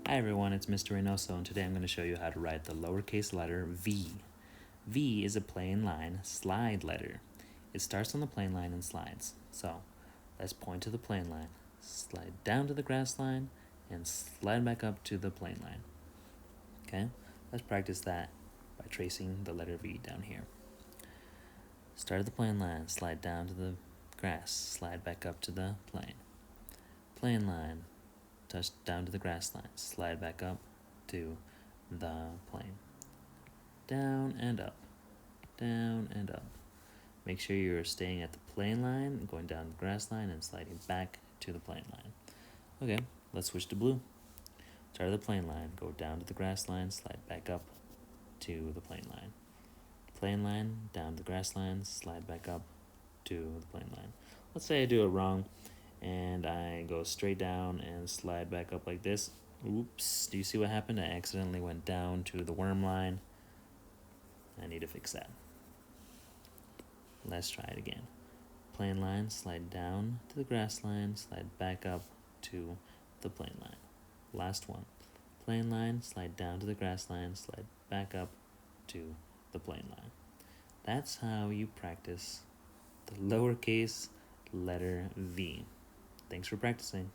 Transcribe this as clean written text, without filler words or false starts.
Hi everyone, it's Mr. Reynoso, and today I'm going to show you how to write the lowercase letter V. V is a plain line slide letter. It starts on the plain line and slides. So let's point to the plain line, slide down to the grass line, and slide back up to the plain line. Okay, let's practice that by tracing the letter V down here. Start at the plain line, slide down to the grass, slide back up to the plain. Plain line, touch down to the grass line, slide back up to the plain. Down and up, down and up. Make sure you're staying at the plain line, going down the grass line, and sliding back to the plain line. Okay, let's switch to blue. Start at the plain line, go down to the grass line, slide back up to the plain line. Plain line, down the grass line, slide back up to the plain line. Let's say I do it wrong and I go straight down and slide back up like this. Oops, do you see what happened? I accidentally went down to the worm line. I need to fix that. Let's try it again. Plain line, slide down to the grass line, slide back up to the plain line. Last one. Plain line, slide down to the grass line, slide back up to the plain line. That's how you practice the lowercase letter V. Thanks for practicing.